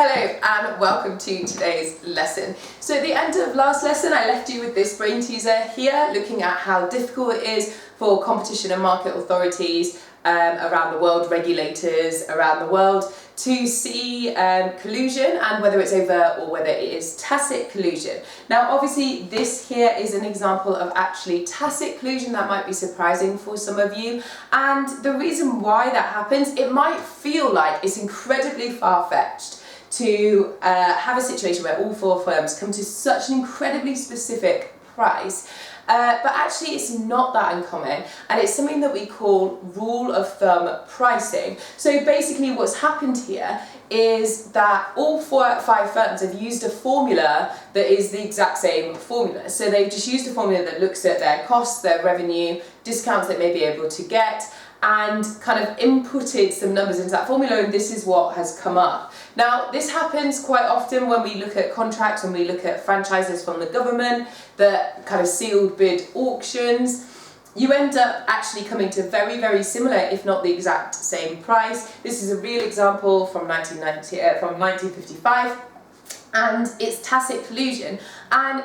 Hello and welcome to today's lesson. So at the end of last lesson I left you with this brain teaser here, looking at how difficult it is for competition and market authorities around the world, regulators around the world, to see collusion and whether it's overt or whether it is tacit collusion. Now obviously this here is an example of actually tacit collusion. That might be surprising for some of you, and the reason why that happens, it might feel like it's incredibly far-fetched to have a situation where all four firms come to such an incredibly specific price, but actually it's not that uncommon, and it's something that we call rule of thumb pricing. So basically what's happened here is that all five firms have used a formula that is the exact same formula. So they've just used a formula that looks at their costs, their revenue, discounts they may be able to get, and kind of inputted some numbers into that formula, and this is what has come up. Now this happens quite often when we look at contracts, when we look at franchises from the government, the kind of sealed bid auctions. You end up actually coming to very, very similar, if not the exact same price. This is a real example from 1955, and it's tacit collusion. And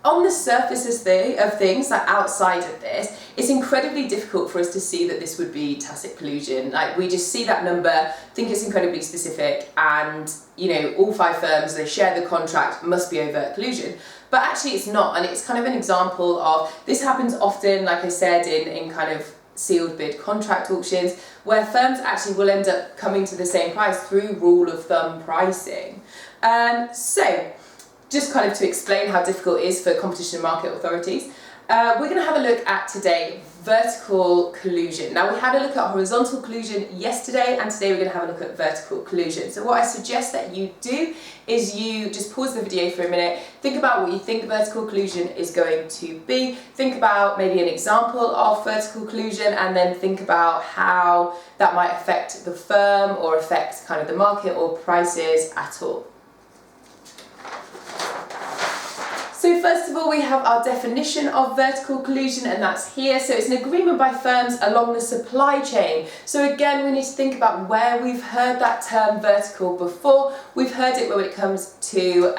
on the surface of things, like outside of this, it's incredibly difficult for us to see that this would be tacit collusion. Like, we just see that number, think it's incredibly specific, and you know, all five firms, they share the contract, must be overt collusion. But actually it's not, and it's kind of an example of, this happens often, like I said, in kind of sealed bid contract auctions, where firms actually will end up coming to the same price through rule of thumb pricing. So just kind of to explain how difficult it is for competition and market authorities, we're going to have a look at today vertical collusion. Now we had a look at horizontal collusion yesterday, and today we're going to have a look at vertical collusion. So what I suggest that you do is you just pause the video for a minute, think about what you think vertical collusion is going to be, think about maybe an example of vertical collusion, and then think about how that might affect the firm or affect kind of the market or prices at all. So first of all, we have our definition of vertical collusion, and that's here. So it's an agreement by firms along the supply chain. So again, we need to think about where we've heard that term vertical before. We've heard it when it comes to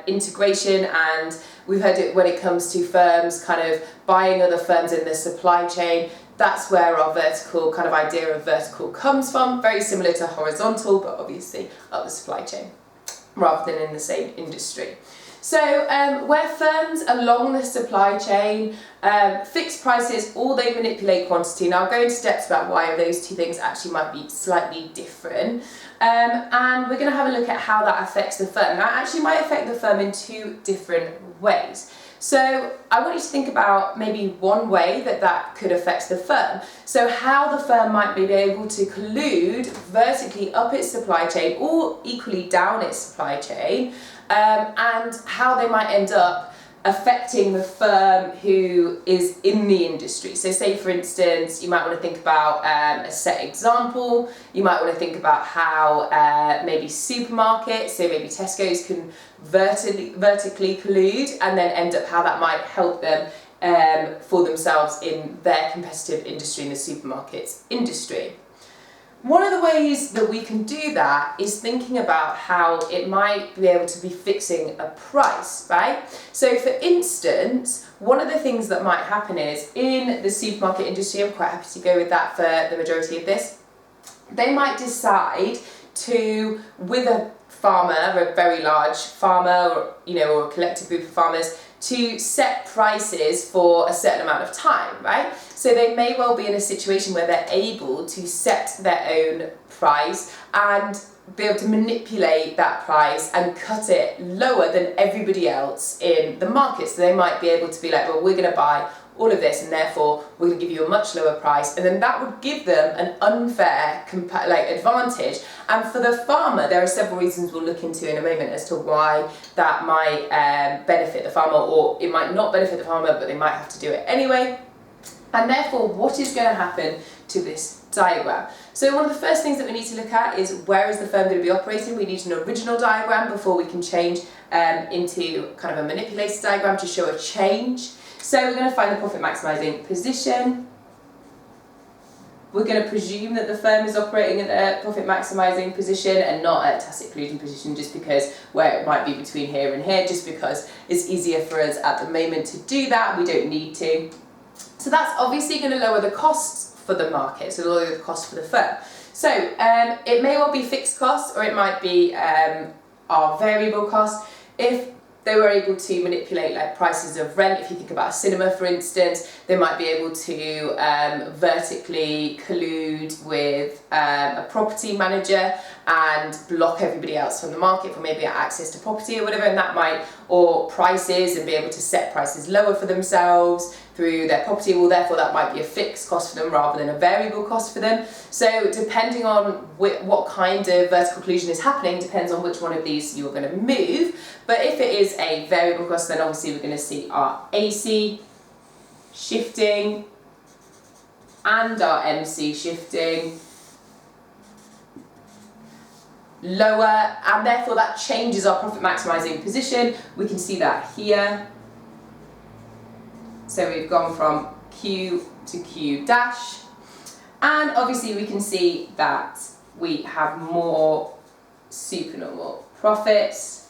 integration, and we've heard it when it comes to firms kind of buying other firms in the supply chain. That's where our vertical kind of idea of vertical comes from. Very similar to horizontal, but obviously up the supply chain rather than in the same industry. So where firms along the supply chain fix prices or they manipulate quantity. Now I'll go into depth about why those two things actually might be slightly different, and we're going to have a look at how that affects the firm. Now it actually might affect the firm in two different ways. So I want you to think about maybe one way that could affect the firm. So how the firm might be able to collude vertically up its supply chain or equally down its supply chain, and how they might end up affecting the firm who is in the industry. So say for instance, you might want to think about a set example. You might want to think about how maybe supermarkets, so maybe Tesco's, can vertically collude, and then end up how that might help them for themselves in their competitive industry, in the supermarkets industry. One of the ways that we can do that is thinking about how it might be able to be fixing a price, right? So for instance, one of the things that might happen is in the supermarket industry, I'm quite happy to go with that for the majority of this, they might decide to, with a farmer, a very large farmer, or, you know, or a collective group of farmers, to set prices for a certain amount of time, right? So they may well be in a situation where they're able to set their own price and be able to manipulate that price and cut it lower than everybody else in the market. So they might be able to be like, well, we're going to buy all of this, and therefore we're going to give you a much lower price, and then that would give them an unfair advantage. And for the farmer, there are several reasons we'll look into in a moment as to why that might benefit the farmer, or it might not benefit the farmer, but they might have to do it anyway. And therefore, what is going to happen to this diagram? So one of the first things that we need to look at is, where is the firm going to be operating? We need an original diagram before we can change into kind of a manipulated diagram to show a change. So we're going to find the profit maximising position. we're going to presume that the firm is operating at a profit maximising position and not at a tacit collusion position, just because where it might be between here and here, just because it's easier for us at the moment to do that. We don't need to. So that's obviously going to lower the costs for the market, so lower the cost for the firm. So it may well be fixed costs, or it might be our variable costs. If they were able to manipulate like prices of rent, if you think about a cinema for instance, they might be able to vertically collude with a property manager and block everybody else from the market for maybe access to property or whatever, and that might, or prices, and be able to set prices lower for themselves through their property. Well, therefore that might be a fixed cost for them rather than a variable cost for them. So depending on what kind of vertical collusion is happening depends on which one of these you're going to move. But if it is a variable cost, then obviously we're going to see our AC shifting and our MC shifting lower, and therefore that changes our profit maximizing position. We can see that here. So we've gone from Q to Q dash, and obviously we can see that we have more supernormal profits.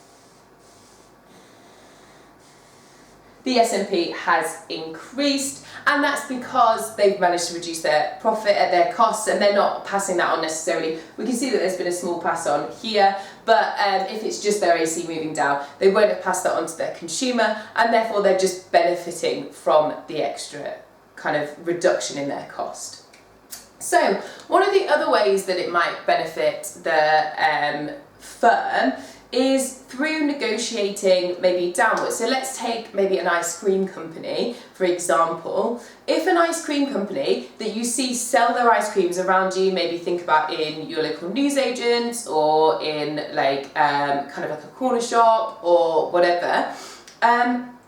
The S&P has increased, and that's because they've managed to reduce their profit at their costs, and they're not passing that on necessarily. We can see that there's been a small pass on here, but if it's just their AC moving down, they won't have passed that on to their consumer, and therefore they're just benefiting from the extra kind of reduction in their cost. So one of the other ways that it might benefit the firm is through negotiating maybe downwards. So let's take maybe an ice cream company, for example. If an ice cream company that you see sell their ice creams around you, maybe think about in your local newsagents or in like kind of like a corner shop or whatever,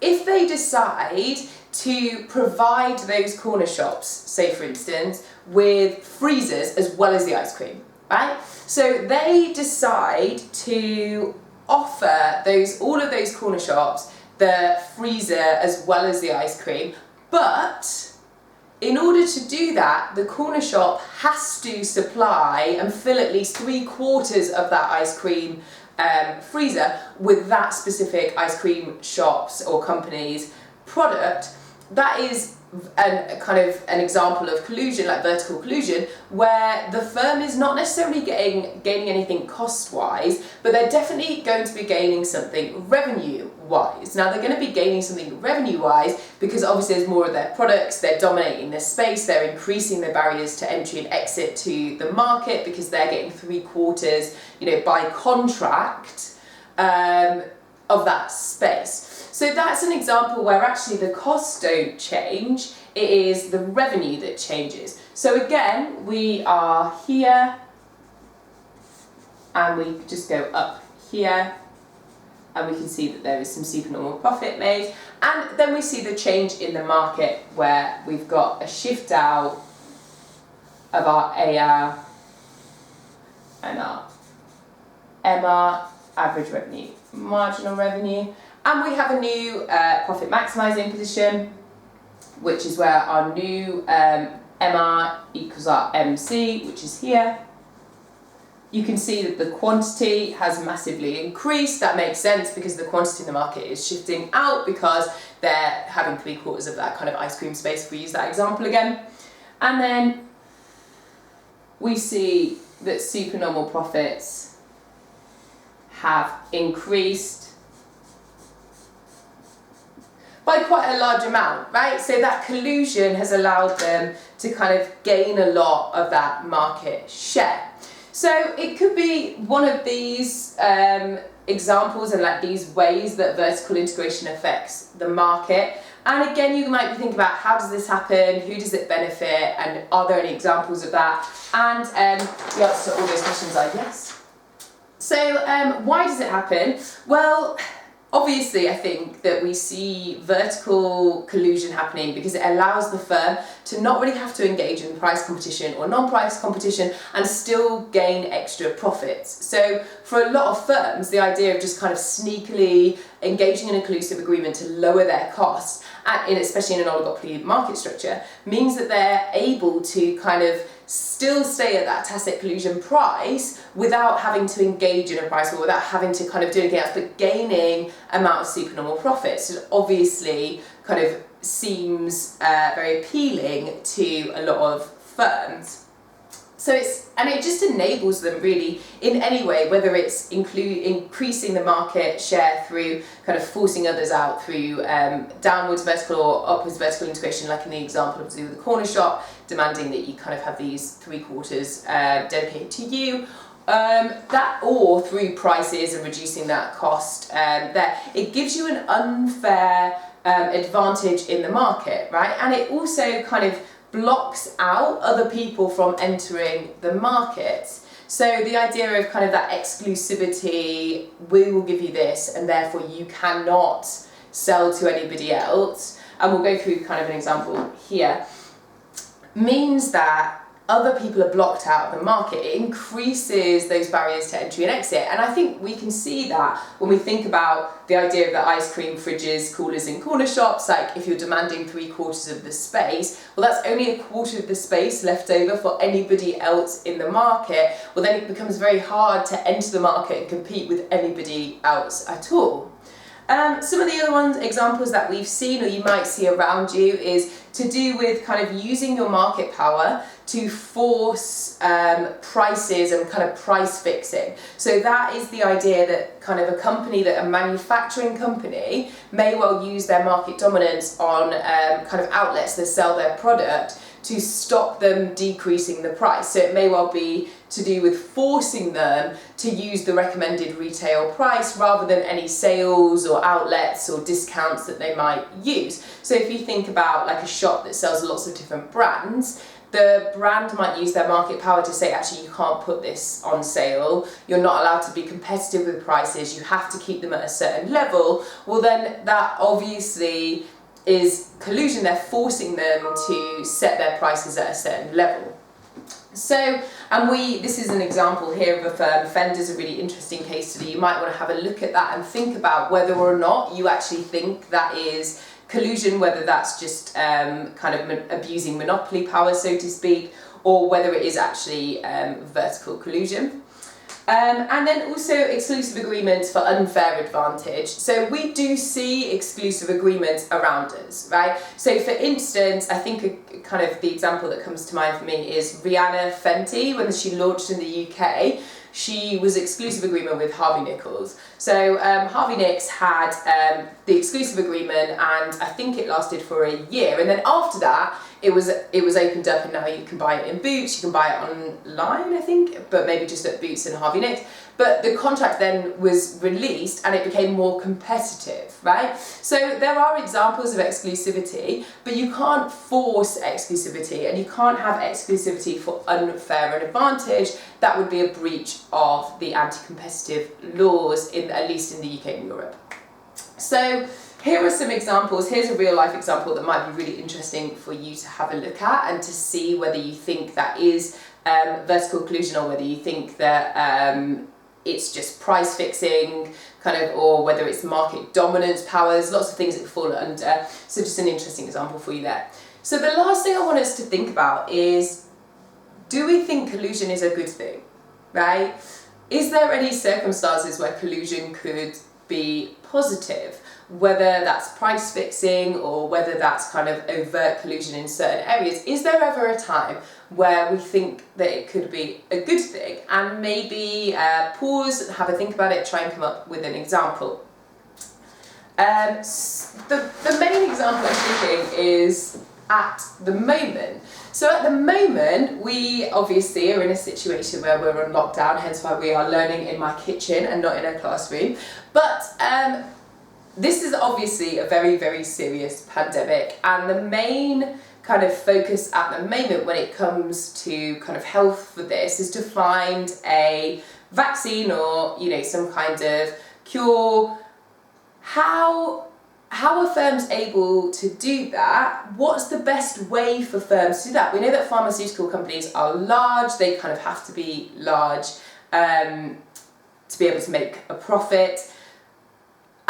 if they decide to provide those corner shops, say for instance, with freezers as well as the ice cream, right? So they decide to offer all of those corner shops the freezer as well as the ice cream, but in order to do that, the corner shop has to supply and fill at least 3/4 of that ice cream freezer with that specific ice cream shop's or company's product. That is an example of collusion, like vertical collusion, where the firm is not necessarily gaining anything cost-wise, but they're definitely going to be gaining something revenue-wise. Now they're going to be gaining something revenue-wise because obviously there's more of their products, they're dominating their space, they're increasing their barriers to entry and exit to the market because they're getting 3/4, by contract of that space. So that's an example where actually the costs don't change, it is the revenue that changes. So again, we are here, and we just go up here, and we can see that there is some supernormal profit made, and then we see the change in the market where we've got a shift out of our AR and our MR, average revenue, marginal revenue. And we have a new profit maximising position, which is where our new MR equals our MC, which is here. You can see that the quantity has massively increased. That makes sense because the quantity in the market is shifting out because they're having 3/4 of that kind of ice cream space, if we use that example again. And then we see that supernormal profits have increased by quite a large amount, right? So that collusion has allowed them to kind of gain a lot of that market share. So it could be one of these examples and like these ways that vertical integration affects the market. And again, you might be thinking about how does this happen, who does it benefit, and are there any examples of that? And the answer to all those questions are yes. So why does it happen? Well, obviously, I think that we see vertical collusion happening because it allows the firm to not really have to engage in price competition or non-price competition and still gain extra profits. So for a lot of firms, the idea of just kind of sneakily engaging in a collusive agreement to lower their costs, especially in an oligopoly market structure, means that they're able to kind of still stay at that tacit collusion price without having to engage in a price war, without having to kind of do anything else, but gaining amount of supernormal profits. It obviously kind of seems very appealing to a lot of firms. So it just enables them really in any way, whether it's increasing the market share through kind of forcing others out through downwards vertical or upwards vertical integration, like in the example of with the corner shop, demanding that you kind of have these 3/4 dedicated to you. That, or through prices and reducing that cost there, it gives you an unfair advantage in the market, right? And it also kind of blocks out other people from entering the market. So the idea of kind of that exclusivity, we will give you this and therefore you cannot sell to anybody else, and we'll go through kind of an example here, means that other people are blocked out of the market. It increases those barriers to entry and exit. And I think we can see that when we think about the idea of the ice cream fridges, coolers in corner shops. Like if you're demanding 3/4 of the space, well, that's only 1/4 of the space left over for anybody else in the market. Well, then it becomes very hard to enter the market and compete with anybody else at all. Some of the other examples that we've seen or you might see around you is to do with kind of using your market power to force prices and kind of price fixing. So that is the idea that kind of a manufacturing company may well use their market dominance on kind of outlets that sell their product to stop them decreasing the price. So it may well be to do with forcing them to use the recommended retail price rather than any sales or outlets or discounts that they might use. So if you think about like a shop that sells lots of different brands, the brand might use their market power to say, actually, you can't put this on sale, you're not allowed to be competitive with prices, you have to keep them at a certain level. Well, then that obviously is collusion. They're forcing them to set their prices at a certain level. So, this is an example here of a firm. Fender's a really interesting case study. You might want to have a look at that and think about whether or not you actually think that is collusion, whether that's just kind of abusing monopoly power, so to speak, or whether it is actually vertical collusion. And then also exclusive agreements for unfair advantage. So we do see exclusive agreements around us, right? So for instance, I think kind of the example that comes to mind for me is Rihanna Fenty. When she launched in the UK, she was exclusive agreement with Harvey Nichols. So Harvey Nicks had the exclusive agreement, and I think it lasted for a year. And then after that, it was opened up, and now you can buy it in Boots, you can buy it online, I think, but maybe just at Boots and Harvey Nicks. But the contract then was released and it became more competitive, right? So there are examples of exclusivity, but you can't force exclusivity, and you can't have exclusivity for unfair advantage. That would be a breach of the anti-competitive laws, at least in the UK and Europe. So here are some examples. Here's a real life example that might be really interesting for you to have a look at and to see whether you think that is vertical collusion, or whether you think that it's just price fixing, kind of, or whether it's market dominance powers. Lots of things that fall under. So just an interesting example for you there. So the last thing I want us to think about is, do we think collusion is a good thing, right? Is there any circumstances where collusion could be positive? Whether that's price fixing or whether that's kind of overt collusion in certain areas, is there ever a time where we think that it could be a good thing? And maybe pause, have a think about it, try and come up with an example. The main example I'm thinking is at the moment. So at the moment, we obviously are in a situation where we're on lockdown, hence why we are learning in my kitchen and not in a classroom. But this is obviously a very, very serious pandemic, and the main kind of focus at the moment when it comes to kind of health for this is to find a vaccine or, you know, some kind of cure. How are firms able to do that? What's the best way for firms to do that? We know that pharmaceutical companies are large, they kind of have to be large to be able to make a profit.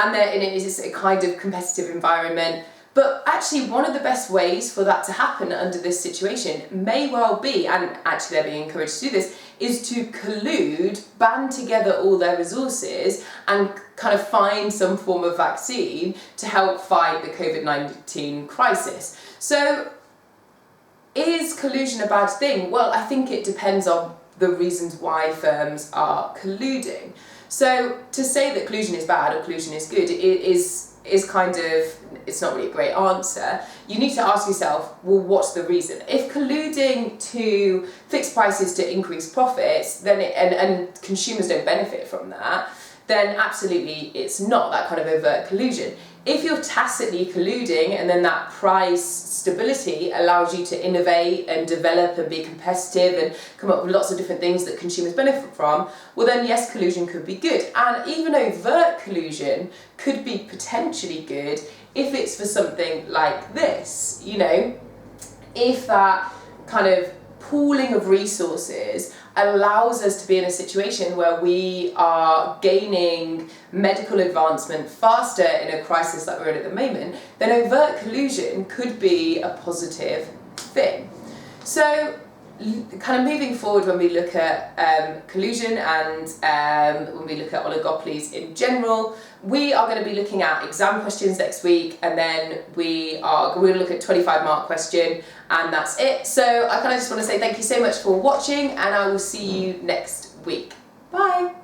And it is a kind of competitive environment. But actually, one of the best ways for that to happen under this situation may well be, and actually they're being encouraged to do this, is to collude, band together all their resources and kind of find some form of vaccine to help fight the COVID-19 crisis. So is collusion a bad thing? Well, I think it depends on the reasons why firms are colluding. So to say that collusion is bad or collusion is good is kind of, it's not really a great answer. You need to ask yourself, well, what's the reason? If colluding to fix prices to increase profits, then and consumers don't benefit from that, then absolutely it's not that kind of overt collusion. If you're tacitly colluding and then that price stability allows you to innovate and develop and be competitive and come up with lots of different things that consumers benefit from, well then yes, collusion could be good. And even overt collusion could be potentially good if it's for something like this, you know, if that kind of pooling of resources allows us to be in a situation where we are gaining medical advancement faster in a crisis that we're in at the moment, then overt collusion could be a positive thing. So kind of moving forward, when we look at collusion and when we look at oligopolies in general, we are going to be looking at exam questions next week, and then we're going to look at 25-mark question, and that's it. So I kind of just want to say thank you so much for watching, and I will see you next week. Bye!